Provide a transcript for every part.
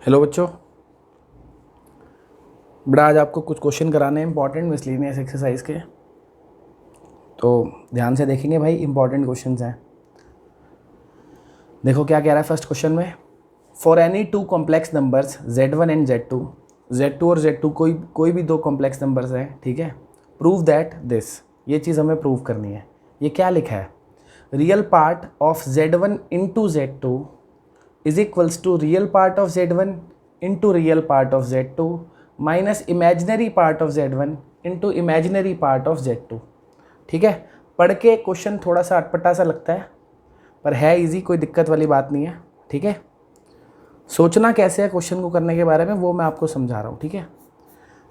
Hello बच्चों, बड़ा आज आपको कुछ क्वेश्चन कराने हैं इंपॉर्टेंट मिसलेनियस एक्सरसाइज के। तो ध्यान से देखेंगे भाई, इंपॉर्टेंट क्वेश्चंस हैं। देखो क्या कह रहा है फर्स्ट क्वेश्चन में। For any two complex numbers Z1 and Z2 और Z2 कोई भी दो कॉम्प्लेक्स नंबर्स हैं, ठीक है। प्रूव दैट दिस, ये चीज़ हमें प्रूव करनी है। ये क्या लिखा है, real part of Z1 into Z2 is equals to real part of Z1 into real part of Z2 minus imaginary part of Z1 into imaginary part of Z2। ठीक है, पढ़ के क्वेश्चन थोड़ा सा अटपटा सा लगता है, पर है इजी, कोई दिक्कत वाली बात नहीं है। ठीक है, सोचना कैसे है क्वेश्चन को करने के बारे में वो मैं आपको समझा रहा हूँ। ठीक है,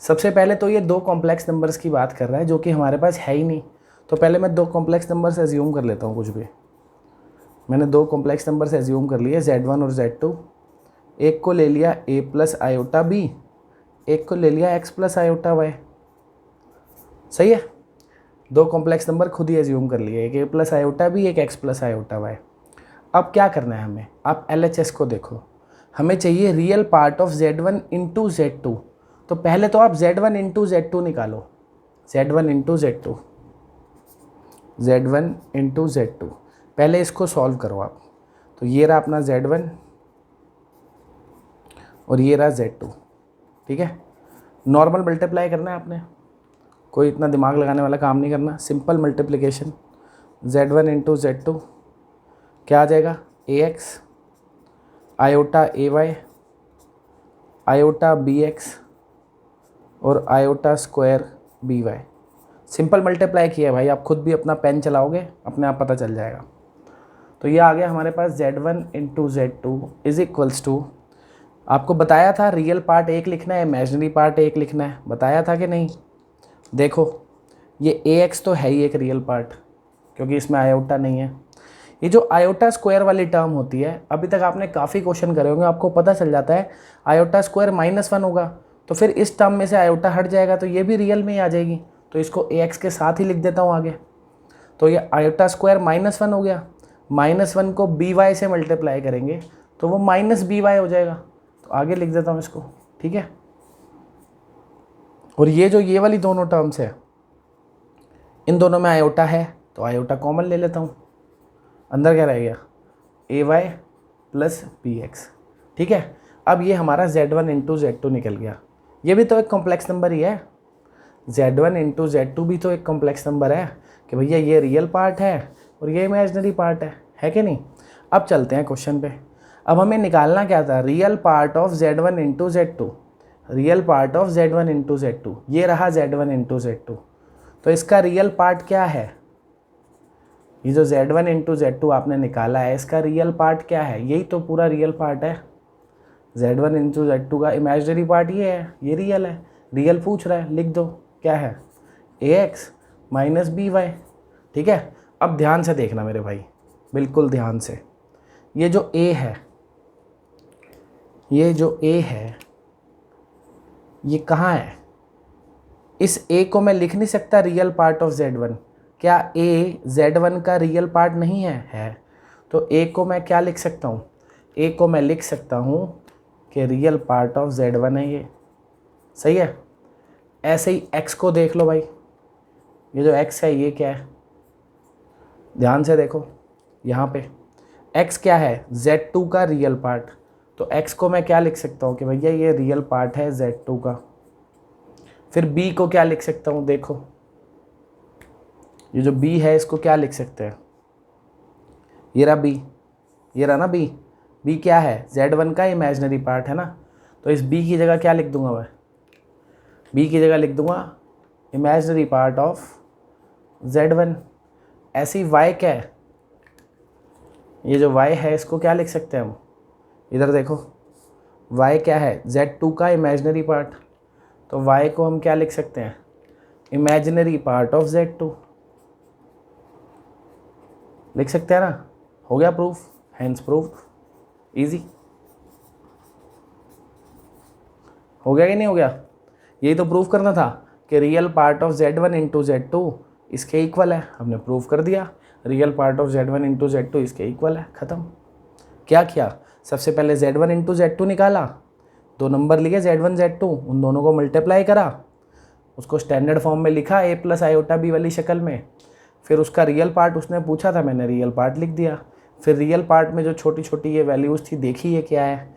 सबसे पहले तो ये दो कॉम्प्लेक्स नंबर्स की बात कर रहा है जो कि हमारे पास है ही नहीं। तो पहले मैं दो कॉम्प्लेक्स नंबर्स एज्यूम कर लेता हूँ। कुछ भी मैंने दो कॉम्प्लेक्स नंबर्स एज्यूम कर लिए, Z1 और Z2। एक को ले लिया a प्लस आयोटा बी, एक को ले लिया x प्लस आयोटा वाई। सही है, दो कॉम्प्लेक्स नंबर खुद ही एज्यूम कर लिए, एक a प्लस आयोटा बी, एक x प्लस आयोटा वाई। अब क्या करना है हमें, आप LHS को देखो। हमें चाहिए real part of Z1 into Z2। तो पहले तो आप Z1 इंटू Z2 निकालो, Z1 into Z2, Z1 into Z2। पहले इसको सॉल्व करो आप। तो ये रहा अपना Z1 और ये रहा Z2। ठीक है, नॉर्मल मल्टीप्लाई करना है आपने, कोई इतना दिमाग लगाने वाला काम नहीं करना, simple multiplication. Z1 into Z2 क्या आ जाएगा, AX iota AY iota BX और iota square BY। Simple multiply किया है भाई, आप खुद भी अपना पेन चलाओगे अपने आप पता चल जाएगा। तो ये आ गया हमारे पास Z1 into Z2 is equals to, आपको बताया था रियल पार्ट एक लिखना है, इमेजिनरी पार्ट एक लिखना है, बताया था कि नहीं। देखो ये AX तो है ही एक रियल पार्ट, क्योंकि इसमें आयोटा नहीं है। ये जो आयोटा स्क्वायर वाली टर्म होती है, अभी तक आपने काफ़ी क्वेश्चन करे होंगे, आपको पता चल जाता है आयोटा स्क्वायर -1 होगा, तो फिर इस टर्म में से आयोटा हट जाएगा तो ये भी रियल में ही आ जाएगी। तो इसको AX के साथ ही लिख देता हूँ आगे। तो ये आयोटा स्क्वायर -1 हो गया, -1 को BY से मल्टीप्लाई करेंगे तो वो -BY हो जाएगा। तो आगे लिख देता हूँ इसको। ठीक है, और ये जो ये वाली दोनों टर्म्स है, इन दोनों में आयोटा है तो आयोटा कॉमन ले लेता हूँ। अंदर क्या रह गया, AY प्लस BX। ठीक है, अब ये हमारा Z1 इंटू Z2 निकल गया। ये भी तो एक कॉम्प्लेक्स नंबर ही है, Z1 इंटू Z2 भी तो एक कॉम्प्लेक्स नंबर है कि भैया ये रियल पार्ट है और ये इमेजिनरी पार्ट है कि नहीं। अब चलते हैं क्वेश्चन पे। अब हमें निकालना क्या था, real part of Z1 into Z2, real part of Z1 into Z2। ये रहा Z1 इंटू Z2, तो इसका रियल पार्ट क्या है, ये जो Z1 इंटू Z2 आपने निकाला है इसका रियल पार्ट क्या है, यही तो पूरा रियल पार्ट है। Z1 इंटू Z2 का इमेजिनरी पार्ट ये है, ये रियल है। रियल पूछ रहा है, लिख दो क्या है, AX माइनस BY। ठीक है, अब ध्यान से देखना मेरे भाई, बिल्कुल ध्यान से। ये जो A है, ये जो A है ये कहाँ है, इस A को मैं लिख नहीं सकता रियल पार्ट ऑफ Z1। क्या A Z1 का रियल पार्ट नहीं है? तो A को मैं क्या लिख सकता हूँ, A को मैं लिख सकता हूँ कि रियल पार्ट ऑफ Z1 है ये। सही है, ऐसे ही X को देख लो भाई, ये जो X है ये क्या है, ध्यान से देखो यहाँ पे X क्या है, Z2 का रियल पार्ट। तो X को मैं क्या लिख सकता हूँ कि भैया ये रियल पार्ट है Z2 का। फिर B को क्या लिख सकता हूँ, देखो ये जो B है इसको क्या लिख सकते हैं, ये रहा B, ये रहा ना B। B क्या है, Z1 का इमेजिनरी पार्ट है ना। तो इस B की जगह क्या लिख दूंगा मैं, B की जगह लिख दूंगा इमेजिनरी पार्ट ऑफ Z1। ऐसी Y क्या है, ये जो Y है इसको क्या लिख सकते हैं हम, इधर देखो Y क्या है, Z2 का इमेजिनरी पार्ट। तो Y को हम क्या लिख सकते हैं, इमेजिनरी पार्ट ऑफ Z2 लिख सकते हैं ना। हो गया प्रूफ, हैंस प्रूफ, इजी हो गया कि नहीं हो गया। यही तो प्रूफ करना था कि real part of Z1 into Z2 इसके इक्वल है, हमने प्रूफ कर दिया। Real part of Z1 into Z2 इसके इक्वल है, ख़त्म। क्या किया, सबसे पहले Z1 इंटू Z2 निकाला, दो नंबर लिए Z1 Z2, उन दोनों को मल्टीप्लाई करा, उसको स्टैंडर्ड फॉर्म में लिखा a प्लस आयोटा बी वाली शक्ल में, फिर उसका रियल पार्ट उसने पूछा था, मैंने रियल पार्ट लिख दिया। फिर रियल पार्ट में जो छोटी छोटी ये वैल्यूज़ थी देखी ये क्या है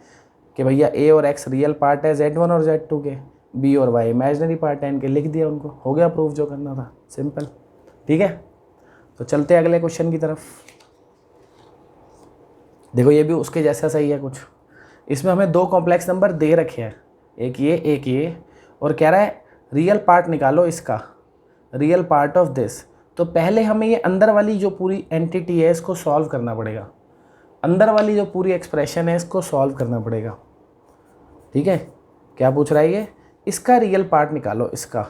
कि भैया a और x रियल पार्ट है Z1 और Z2 के, b और y इमेजिनरी पार्ट है इनके, लिख दिया उनको, हो गया प्रूफ जो करना था, सिंपल। ठीक है, तो चलते हैं अगले क्वेश्चन की तरफ। देखो ये भी उसके जैसा सही है कुछ। इसमें हमें दो कॉम्प्लेक्स नंबर दे रखे हैं, एक ये, और कह रहा है रियल पार्ट निकालो इसका, रियल पार्ट ऑफ दिस। तो पहले हमें ये अंदर वाली जो पूरी एंटिटी है इसको सॉल्व करना पड़ेगा, अंदर वाली जो पूरी एक्सप्रेशन है इसको सॉल्व करना पड़ेगा। ठीक है, क्या पूछ रहा है ये, इसका रियल पार्ट निकालो इसका।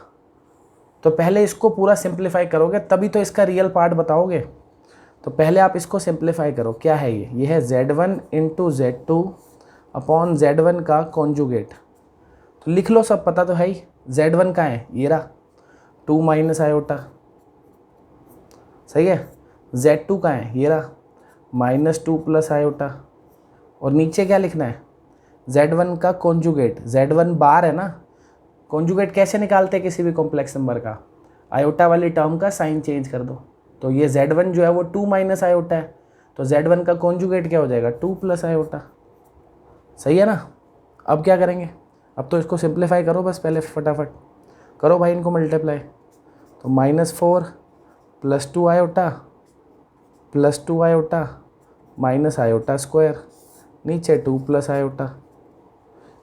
तो पहले इसको पूरा सिंप्लीफाई करोगे तभी तो इसका रियल पार्ट बताओगे। तो पहले आप इसको सिंप्लीफाई करो, क्या है ये है Z1 into Z2 upon Z1 का कॉन्जुगेट। तो लिख लो, सब पता तो है ही। Z1 का है ये रहा 2 माइनस आयोटा, सही है। Z2 का है ये रहा -2 प्लस आयोटा, और नीचे क्या लिखना है, Z1 का कॉन्जुगेट, Z1 बार है ना। कॉन्जुगेट कैसे निकालते हैं किसी भी कॉम्प्लेक्स नंबर का, आयोटा वाली टर्म का साइन चेंज कर दो। तो ये Z1 जो है वो 2 माइनस आयोटा है, तो Z1 का कॉन्जुगेट क्या हो जाएगा 2 प्लस आयोटा, सही है ना। अब क्या करेंगे, अब तो इसको सिंप्लीफाई करो बस, पहले फटाफट करो भाई इनको मल्टीप्लाई। तो -4 plus 2 iota plus 2 iota minus iota square, नीचे 2 प्लस आयोटा,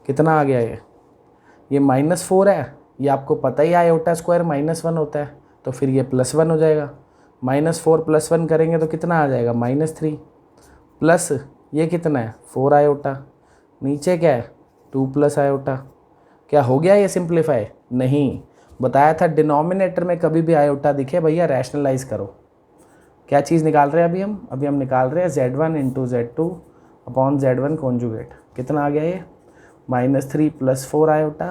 कितना आ गया ये -4 है, ये आपको पता ही आयोटा स्क्वायर -1 होता है, तो फिर ये +1 हो जाएगा। -4 + 1 करेंगे तो कितना आ जाएगा -3, प्लस ये कितना है 4 आयोटा, नीचे क्या है 2 प्लस आयोटा। क्या हो गया ये सिंप्लीफाई? नहीं, बताया था डिनोमिनेटर में कभी भी आयोटा दिखे भैया रैशनलाइज करो। क्या चीज़ निकाल रहे हैं अभी हम निकाल रहे हैं Z1 into Z2 upon Z1 conjugate. कितना आ गया ये -3 + 4 आयोटा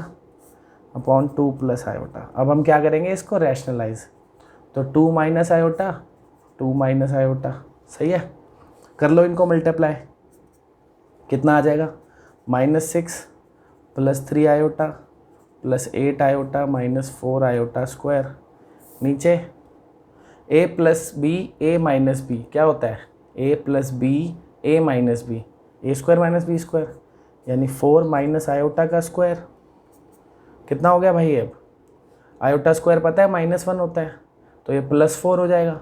अपॉन 2 प्लस आयोटा। अब हम क्या करेंगे इसको रैशनलाइज, तो 2 माइनस आयोटा 2 माइनस आयोटा, सही है। कर लो इनको मल्टीप्लाई, कितना आ जाएगा -6 + 3 आयोटा + 8 आयोटा -4 आयोटा स्क्वायर, नीचे a + b a - b क्या होता है a + b a - b, a square - b square, यानी 4 माइनस आयोटा का स्क्वायर। कितना हो गया भाई, अब आयोटा स्क्वायर पता है -1 होता है, तो ये +4 हो जाएगा,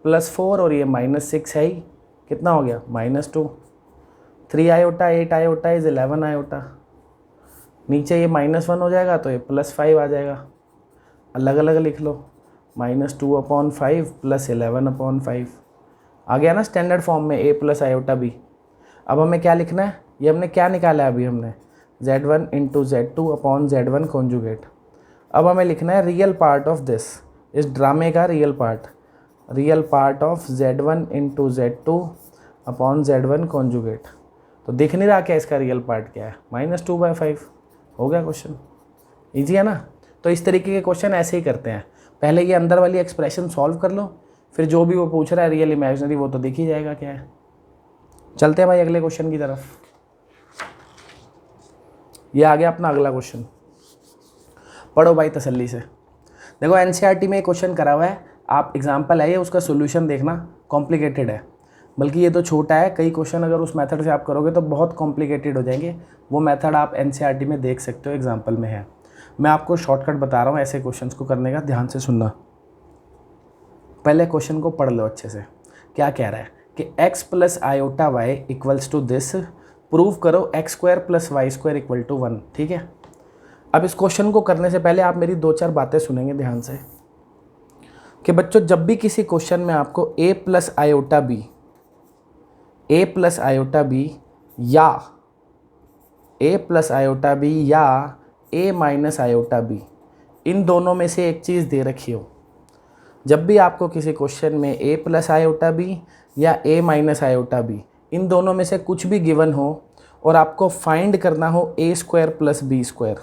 +4 और ये -6 है ही, कितना हो गया -2। 3 आयोटा 8 आयोटा इज़ 11 आयोटा, नीचे ये -1 हो जाएगा तो ये +5 आ जाएगा, अलग अलग लिख लो, -2/5 + 11/5 आ गया ना स्टैंडर्ड फॉर्म में a + आयोटा b। अब हमें क्या लिखना है, ये हमने क्या निकाला है अभी हमने Z1 into Z2 upon Z1 conjugate. अब हमें लिखना है रियल पार्ट ऑफ दिस, इस ड्रामे का real part of Z1 into Z2 upon Z1 conjugate. तो दिख नहीं रहा क्या इसका रियल पार्ट क्या है, -2/5। हो गया क्वेश्चन, ईजी है ना। तो इस तरीके के क्वेश्चन ऐसे ही करते हैं, पहले ये अंदर वाली एक्सप्रेशन सॉल्व कर लो, फिर जो भी वो पूछ रहा है रियल इमेजिनरी वो तो दिख ही जाएगा क्या है। चलते हैं भाई अगले क्वेश्चन की तरफ। ये आ गया अपना अगला क्वेश्चन, पढ़ो भाई तसल्ली से। देखो एनसीईआरटी में एक क्वेश्चन करा हुआ है, आप एग्जाम्पल है ये, उसका सोल्यूशन देखना, कॉम्प्लिकेटेड है, बल्कि ये तो छोटा है, कई क्वेश्चन अगर उस मेथड से आप करोगे तो बहुत कॉम्प्लिकेटेड हो जाएंगे। वो मेथड आप एनसीईआरटी में देख सकते हो, एग्जाम्पल में है। मैं आपको शॉर्टकट बता रहा हूँ ऐसे क्वेश्चंस को करने का, ध्यान से सुनना। पहले क्वेश्चन को पढ़ लो अच्छे से। क्या कह रहा है कि x + iota y equals to this, prove करो x² + y² = 1। ठीक है, अब इस क्वेश्चन को करने से पहले आप मेरी 2-4 बातें सुनेंगे ध्यान से कि बच्चों जब भी किसी क्वेश्चन में आपको a + आयोटा b या a + आयोटा b या a - आयोटा b, इन दोनों में से एक चीज़ दे रखी हो, जब भी आपको किसी क्वेश्चन में a + आयोटा b या a - आयोटा b, इन दोनों में से कुछ भी गिवन हो और आपको फाइंड करना हो a² + b²,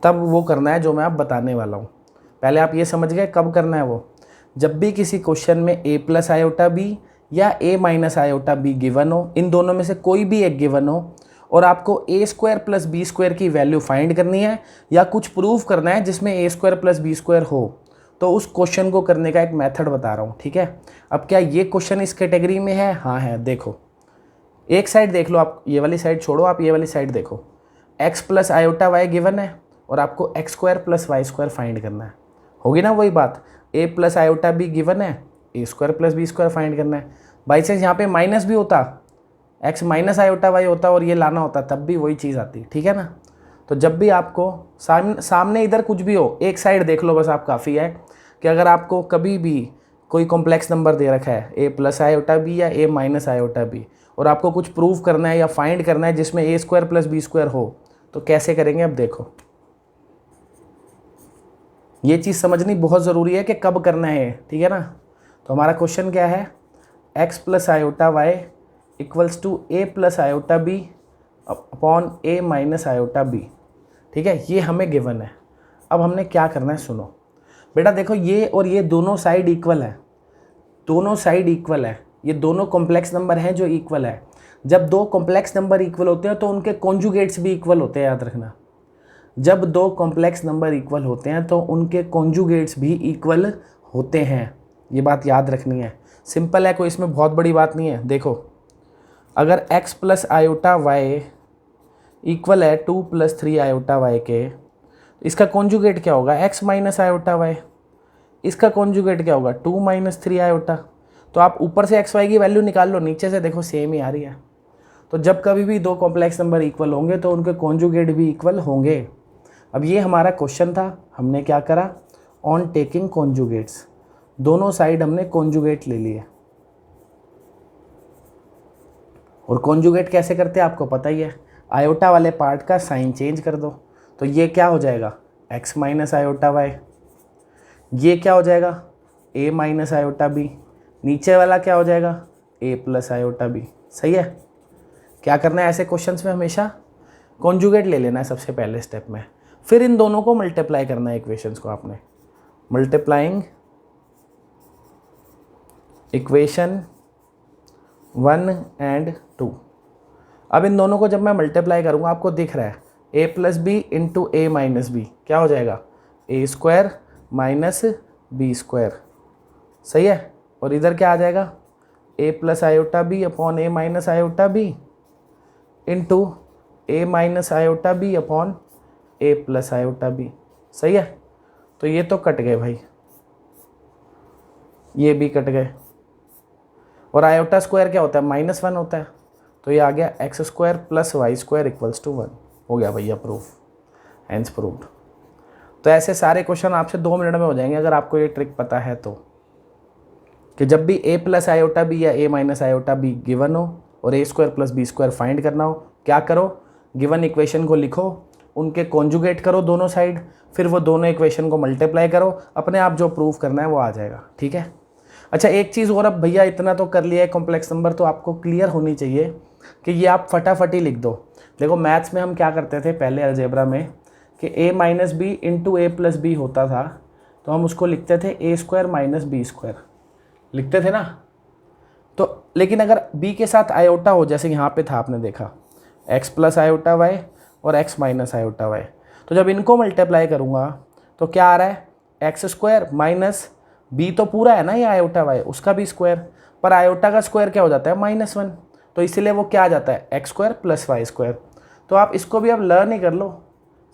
तब वो करना है जो मैं आप बताने वाला हूँ। पहले आप ये समझ गए कब करना है वो, जब भी किसी क्वेश्चन में a + आयोटा b या a - आयोटा b गिवन हो, इन दोनों में से कोई भी एक गिवन हो और आपको ए स्क्वायर प्लस बी स्क्वायर की वैल्यू फाइंड करनी है या कुछ प्रूव करना है जिसमें ए स्क्वायर प्लस बी स्क्वायर हो, तो उस क्वेश्चन को करने का एक मेथड बता रहा हूँ, ठीक है। अब क्या ये क्वेश्चन इस कैटेगरी में है? हाँ है। देखो एक साइड देख लो, आप ये वाली साइड छोड़ो, आप ये वाली साइड देखो। x plus iota y given है और आपको x square plus y square find करना है। होगी ना वही बात। a plus iota b given है, a square plus b square find करना है। बाई चांस यहाँ पे माइनस भी होता, x माइनस आयोटा वाई होता और ये लाना होता, तब भी वही चीज़ आती, ठीक है ना। तो जब भी आपको सामने इधर कुछ भी हो, एक साइड देख लो बस, आप काफ़ी है कि अगर आपको कभी भी कोई कॉम्प्लेक्स नंबर दे रखा है a प्लस आयोटा बी या a माइनस आयोटा बी, और आपको कुछ प्रूव करना है या फाइंड करना है जिसमें ए स्क्वायर प्लस बी स्क्वायर हो, तो कैसे करेंगे? अब देखो ये चीज़ समझनी बहुत ज़रूरी है कि कब करना है, ठीक है ना। तो हमारा क्वेश्चन क्या है? x plus iota y equals to a plus iota b upon a minus iota b, ठीक है। ये हमें गिवन है। अब हमने क्या करना है, सुनो बेटा। देखो ये और ये दोनों साइड इक्वल है, दोनों साइड इक्वल है, ये दोनों कॉम्प्लेक्स नंबर हैं जो इक्वल है। जब दो कॉम्प्लेक्स नंबर इक्वल होते हैं तो उनके कॉन्जुगेट्स भी इक्वल होते हैं, याद रखना। जब दो कॉम्प्लेक्स नंबर इक्वल होते हैं तो उनके कॉन्जुगेट्स भी इक्वल होते हैं, ये बात याद रखनी है। सिंपल है, कोई इसमें बहुत बड़ी बात नहीं है। देखो अगर x plus iota y equal है 2 प्लस 3 आयोटा वाई के, इसका कॉन्जुगेट क्या होगा? x minus iota y. इसका कॉन्जुगेट क्या होगा? 2 माइनस 3 आयोटा। तो आप ऊपर से एक्स वाई की वैल्यू निकाल लो, नीचे से देखो सेम ही आ रही है। तो जब कभी भी दो कॉम्प्लेक्स नंबर इक्वल होंगे तो उनके कॉन्जुगेट भी इक्वल होंगे। अब ये हमारा क्वेश्चन था, हमने क्या करा? ऑन टेकिंग कॉन्जुगेट्स, दोनों साइड हमने कॉन्जुगेट ले लिए। और कॉन्जुगेट कैसे करते हैं आपको पता ही है, आयोटा वाले पार्ट का साइन चेंज कर दो। तो ये क्या हो जाएगा? x minus iota y. ये क्या हो जाएगा? a minus iota b. नीचे वाला क्या हो जाएगा? a plus iota b. सही है। क्या करना है ऐसे क्वेश्चंस में? हमेशा कॉन्जुगेट ले लेना है सबसे पहले स्टेप में, फिर इन दोनों को मल्टीप्लाई करना है इक्वेशंस को। आपने मल्टीप्लाइंग इक्वेशन 1 एंड 2। अब इन दोनों को जब मैं मल्टीप्लाई करूँगा, आपको दिख रहा है a plus b into a minus b क्या हो जाएगा? A square minus b square. सही है। और इधर क्या आ जाएगा? a plus iota b upon a minus iota b into a minus iota b upon a plus iota b. सही है। तो ये तो कट गए भाई, ये भी कट गए। और आयोटा स्क्वायर क्या होता है? -1 होता है। तो ये आ गया x square plus y square equals to 1। हो गया भैया प्रूफ, हेंस प्रूव्ड। तो ऐसे सारे क्वेश्चन आपसे 2 मिनट में हो जाएंगे अगर आपको ये ट्रिक पता है तो, कि जब भी a प्लस आयोटा बी या a minus iota b given हो और a square plus b square find करना हो, क्या करो? गिवन इक्वेशन को लिखो, उनके कॉन्जुगेट करो दोनों साइड, फिर वो दोनों इक्वेशन को मल्टीप्लाई करो, अपने आप जो प्रूफ करना है वो आ जाएगा, ठीक है। अच्छा एक चीज़ और, अब भैया इतना तो कर लिया है कॉम्प्लेक्स नंबर, तो आपको क्लियर होनी चाहिए कि ये आप फटाफट ही लिख दो। देखो मैथ्स में हम क्या करते थे पहले अलजेब्रा में, कि a minus b into a plus b होता था, तो हम उसको लिखते थे a square minus b square, लिखते थे ना। तो लेकिन अगर b के साथ आयोटा हो, जैसे यहाँ पे था आपने देखा x प्लस आयोटा वाई और x माइनस आयोटा वाई, तो जब इनको मल्टीप्लाई करूँगा तो क्या आ रहा है? एक्स स्क्वायर माइनस b तो पूरा है ना ये आयोटा वाई, उसका भी स्क्वायर, पर आयोटा का स्क्वायर क्या हो जाता है? -1। तो इसलिए वो क्या आ जाता है? X square plus y square. तो आप इसको भी अब लर्न ही कर लो,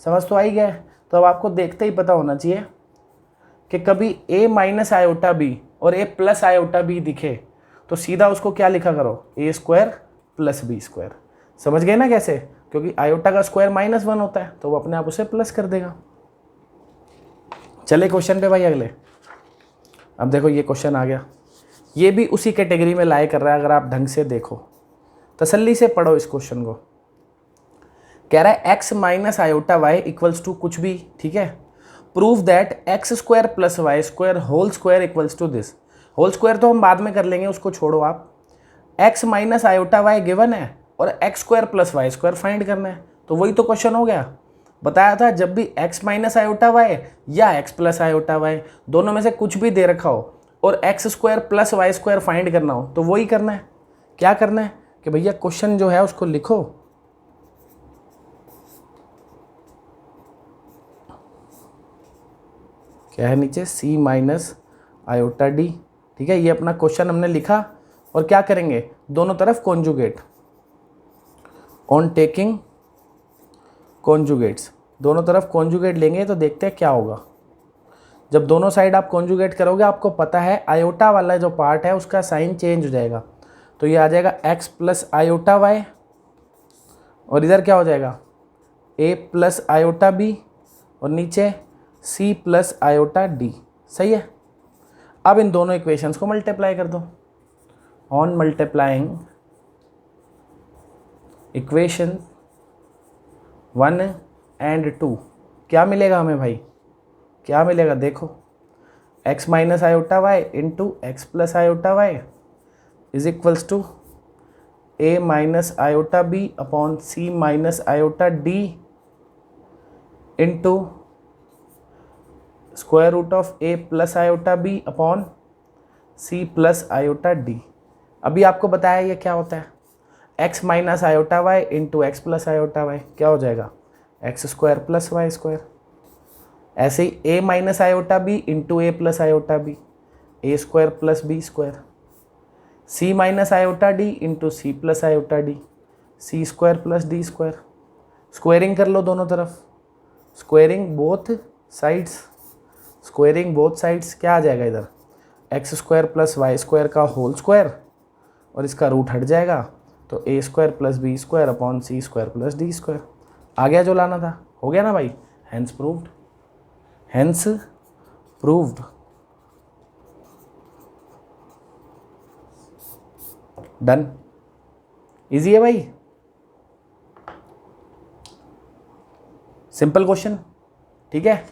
समझ तो आई गया। तो अब आपको देखते ही पता होना चाहिए कि कभी a माइनस आयोटा बी और a प्लस आयोटा बी दिखे तो सीधा उसको क्या लिखा करो? ए स्क्वायर प्लस बी स्क्वायर। समझ गए ना कैसे? क्योंकि आयोटा का स्क्वायर -1 होता है तो वो अपने आप उसे प्लस कर देगा। चले क्वेश्चन पे भाई अगले। अब देखो ये क्वेश्चन आ गया, ये भी उसी कैटेगरी में लाई कर रहा है। अगर आप ढंग से देखो, तसल्ली से पढ़ो इस क्वेश्चन को। कह रहा है x minus iota y equals to कुछ भी, ठीक है। Prove that x square plus y square whole square equals to this. Whole square तो हम बाद में कर लेंगे, उसको छोड़ो आप। x minus iota y given है और x square plus y square find करना है, तो वही तो क्वेश्चन हो गया। बताया था जब भी x माइनस आयोटा वाई या x प्लस आयोटा वाई दोनों में से कुछ भी दे रखा हो और x square plus y square find करना हो तो वही करना है। क्या करना है कि भैया क्वेश्चन जो है उसको लिखो, क्या है नीचे, c माइनस आयोटा डी। ठीक है, ये अपना क्वेश्चन हमने लिखा और क्या करेंगे, दोनों तरफ कॉन्जुगेट, ऑन टेकिंग कॉन्जुगेट्स, दोनों तरफ कॉन्जुगेट लेंगे तो देखते हैं क्या होगा। जब दोनों साइड आप कॉन्जुगेट करोगे, आपको पता है आयोटा वाला जो पार्ट है उसका साइन चेंज हो जाएगा, तो ये आ जाएगा x प्लस आयोटा वाई, और इधर क्या हो जाएगा a प्लस आयोटा बी, और नीचे c प्लस आयोटा डी। सही है। अब इन दोनों इक्वेशंस को मल्टीप्लाई कर दो। ऑन मल्टीप्लाइंग इक्वेशन 1 एंड 2 क्या मिलेगा हमें भाई, क्या मिलेगा देखो, x minus iota y into x plus iota y is equals to a minus iota b upon c minus iota d into square root of a plus iota b upon c plus iota d. अभी आपको बताया ये क्या होता है, x minus iota y into x plus iota y क्या हो जाएगा, x square plus y square. ऐसे ही a minus iota b into a plus iota b, a square plus b square. c minus iota d into c plus iota d, c square plus d square. Squaring कर लो दोनों तरफ, squaring both sides, squaring both sides क्या आ जाएगा इधर, x square plus y square का whole square, और इसका रूट हट जाएगा तो a square plus b square upon c square plus d square. आ गया जो लाना था, हो गया ना भाई, hence proved, hence proved. Done, easy है भाई, सिंपल क्वेश्चन। ठीक है,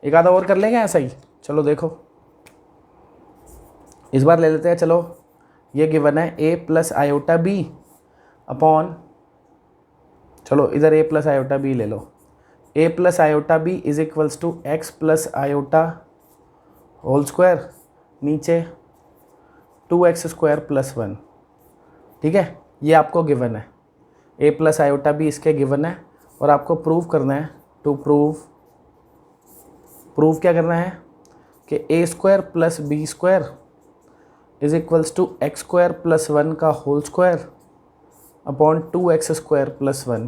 एक आधा और कर लेंगे ऐसा ही। चलो देखो इस बार ले लेते हैं, चलो ये गिवन है a plus iota b upon, चलो इधर a प्लस आयोटा बी ले लो, a plus iota b is equals to x plus iota whole square, नीचे 2x स्क्वायर प्लस 1। ठीक है, ये आपको गिवन है, a प्लस आयोटा बी इसके गिवन है, और आपको प्रूव करना है, टू प्रूव क्या करना है कि a square plus b square is equals to x square plus 1 का whole square upon 2x square plus 1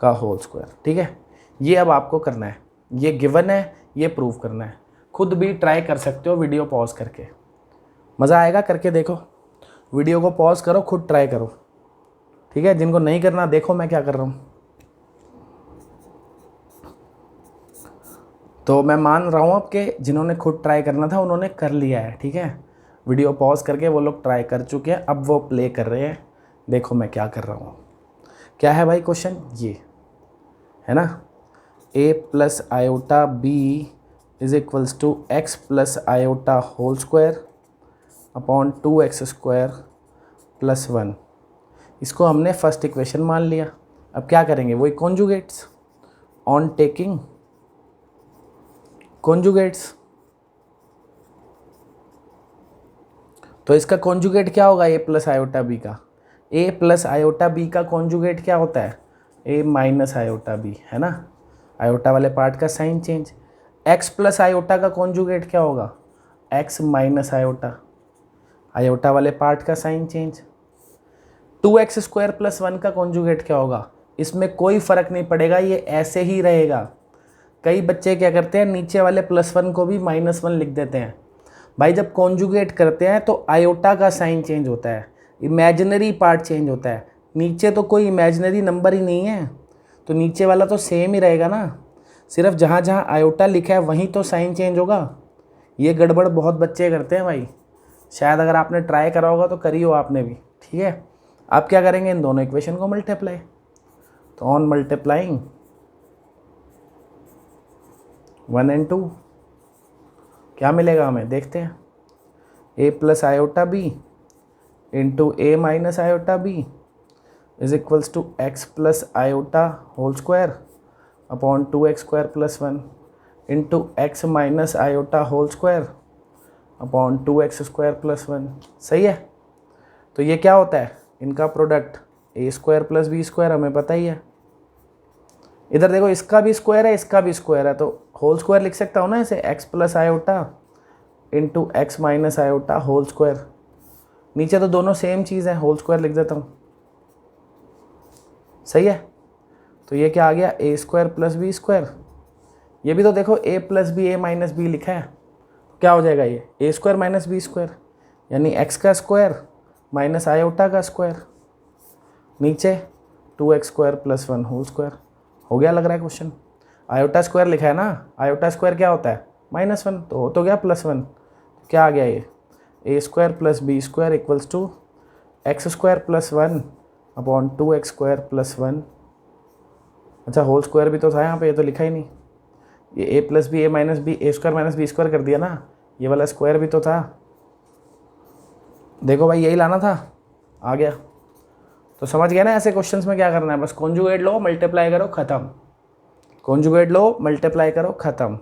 का होल स्क्वायर। ठीक है, ये अब आपको करना है, ये गिवन है, ये प्रूव करना है। खुद भी ट्राई कर सकते हो वीडियो पॉज करके, मज़ा आएगा, करके देखो, वीडियो को पॉज करो, खुद ट्राई करो। ठीक है, जिनको नहीं करना देखो मैं क्या कर रहा हूँ। तो मैं मान रहा हूँ अब कि जिन्होंने खुद ट्राई करना था उन्होंने कर लिया है। ठीक है, वीडियो पॉज करके वो लोग ट्राई कर चुके हैं, अब वो प्ले कर रहे हैं, देखो मैं क्या कर रहा हूँ। क्या है भाई क्वेश्चन, ये है ना, a plus iota b is equals to x plus iota whole square upon 2x square plus 1। इसको हमने फर्स्ट इक्वेशन मान लिया। अब क्या करेंगे, वही कॉन्जुगेट्स, ऑन टेकिंग कॉन्जुगेट्स। तो इसका कॉन्जुगेट क्या होगा, a प्लस आयोटा बी का, a प्लस आयोटा बी का कॉन्जुगेट क्या होता है, a माइनस आयोटा बी, है ना, आयोटा वाले पार्ट का sign change. x plus iota का कॉन्जुगेट क्या होगा, x माइनस आयोटा, आयोटा वाले पार्ट का sign change. 2x square plus 1 का कॉन्जुगेट क्या होगा, इसमें कोई फ़र्क नहीं पड़ेगा, ये ऐसे ही रहेगा। कई बच्चे क्या करते हैं, नीचे वाले +1 को भी -1 लिख देते हैं। भाई जब कॉन्जुगेट करते हैं तो आयोटा का साइन चेंज होता है, इमेजिनरी पार्ट चेंज होता है, नीचे तो कोई इमेजिनरी नंबर ही नहीं है, तो नीचे वाला तो सेम ही रहेगा ना, सिर्फ जहाँ जहाँ आयोटा लिखा है वहीं तो साइन चेंज होगा। ये गड़बड़ बहुत बच्चे करते हैं भाई, शायद अगर आपने ट्राई करा होगा तो करी हो आपने भी। ठीक है, आप क्या करेंगे, इन दोनों इक्वेशन को मल्टीप्लाई, तो ऑन मल्टीप्लाइंग 1 and 2 क्या मिलेगा हमें, देखते हैं। a plus iota b into a minus iota b is equals to x plus iota whole square upon 2x square plus 1 into x minus iota whole square upon 2x square plus 1। सही है, तो ये क्या होता है, इनका product a square plus b square, हमें पता ही है, इधर देखो इसका भी स्क्वायर है, इसका भी स्क्वायर है, तो होल स्क्वायर लिख सकता हूँ ना इसे, x plus iota into x minus iota whole square. नीचे तो दोनों सेम चीज़ है, होल स्क्वायर लिख देता हूँ, सही है। तो ये क्या आ गया, ए स्क्वायर प्लस बी स्क्वायर। ये भी तो देखो ए प्लस बी ए माइनस बी लिखा है, क्या हो जाएगा ये a square minus b square, यानी एक्स का स्क्वायर माइनस आयोटा का स्क्वायर, नीचे 2x square plus 1 whole square. हो गया लग रहा है क्वेश्चन। आयोटा स्क्वायर लिखा है ना, आयोटा स्क्वायर क्या होता है -1, तो हो तो गया +1। क्या आ गया ये, a square plus b square equals to x square plus 1 upon 2x square plus 1। अच्छा होल स्क्वायर भी तो था यहाँ पे, ये तो लिखा ही नहीं। ये ए plus B A minus B, a square minus b square कर दिया ना, ये वाला स्क्वायर भी तो था। देखो भाई यही लाना था, आ गया। तो समझ गया ना ऐसे क्वेश्चंस में क्या करना है, बस कॉन्जुगेट लो मल्टीप्लाई करो ख़त्म, कॉन्जुगेट लो मल्टीप्लाई करो ख़त्म।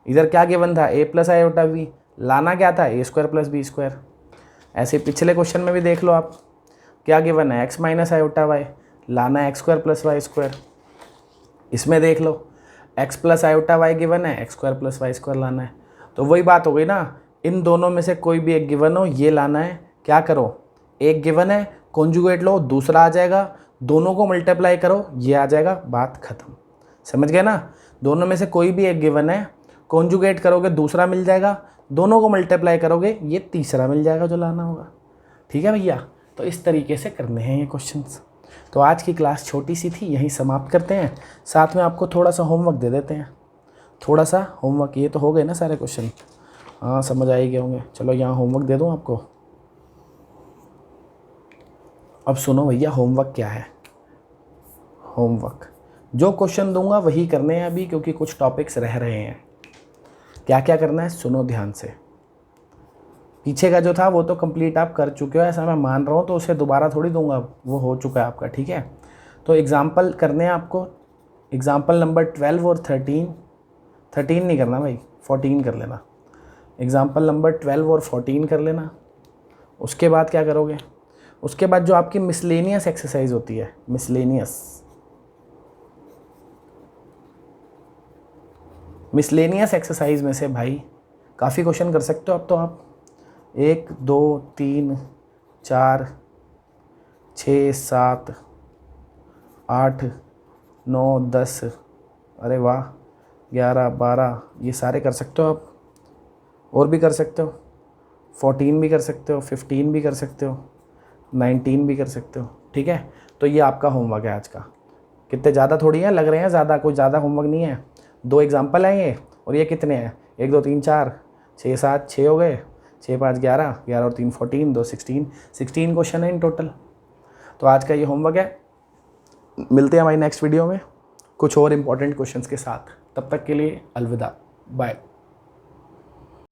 इधर क्या गिवन था, ए प्लस आयोटा बी, लाना क्या था ए स्क्वायर प्लस बी स्क्वायर। ऐसे पिछले क्वेश्चन में भी देख लो आप, क्या गिवन है एक्स माइनस आयोटा वाई, लाना है x square plus y square. इसमें देख लो x plus iota y given है, x square plus y square लाना है। तो वही बात हो गई ना, इन दोनों में से कोई भी एक गिवन हो, ये लाना है। क्या करो, एक गिवन है कॉन्जुगेट लो, दूसरा आ जाएगा, दोनों को मल्टीप्लाई करो, ये आ जाएगा, बात खत्म। समझ गए ना, दोनों में से कोई भी एक गिवन है, कॉन्जुगेट करोगे दूसरा मिल जाएगा, दोनों को मल्टीप्लाई करोगे ये तीसरा मिल जाएगा जो लाना होगा। ठीक है भैया, तो इस तरीके से करने हैं ये क्वेश्चंस। तो आज की क्लास छोटी सी थी, यहीं समाप्त करते हैं। साथ में आपको थोड़ा सा होमवर्क दे देते हैं, थोड़ा सा होमवर्क। ये तो हो गए ना सारे क्वेश्चन, हाँ समझ आ ही गए होंगे। चलो यहाँ होमवर्क दे दूँ आपको। अब सुनो भैया होमवर्क क्या है। होमवर्क जो क्वेश्चन दूंगा वही करने हैं अभी, क्योंकि कुछ टॉपिक्स रह रहे हैं। क्या क्या करना है सुनो ध्यान से। पीछे का जो था वो तो कंप्लीट आप कर चुके हो, ऐसा मैं मान रहा हूँ, तो उसे दोबारा थोड़ी दूंगा, वो हो चुका है आपका। ठीक है, तो एग्जाम्पल करने हैं आपको। एग्जाम्पल नंबर 12 और 13 नहीं करना भाई, 14 कर लेना। एग्जाम्पल नंबर 12 और 14 कर लेना। उसके बाद क्या करोगे, उसके बाद जो आपकी मिसलेनियस एक्सरसाइज होती है, मिसलेनियस एक्सरसाइज में से भाई काफ़ी क्वेश्चन कर सकते हो अब तो आप। 1 2 3 4 6 7 8 9 10, अरे वाह 11 12, ये सारे कर सकते हो आप। और भी कर सकते हो, 14 भी कर सकते हो, 15 भी कर सकते हो, 19 भी कर सकते हो। ठीक है, तो ये आपका होमवर्क है आज का। कितने ज़्यादा थोड़ी हैं, लग रहे हैं ज़्यादा, कोई ज़्यादा होमवर्क नहीं है। 2 एग्जाम्पल हैं ये, और ये कितने हैं, 1 2 3 4 6 7, 6 हो गए, 6 5 11, 11 और 3 14, 2 16 क्वेश्चन है इन टोटल। तो आज का ये होमवर्क है। मिलते हैं हमारी नेक्स्ट वीडियो में कुछ और इम्पोर्टेंट क्वेश्चंस के साथ। तब तक के लिए अलविदा, बाय।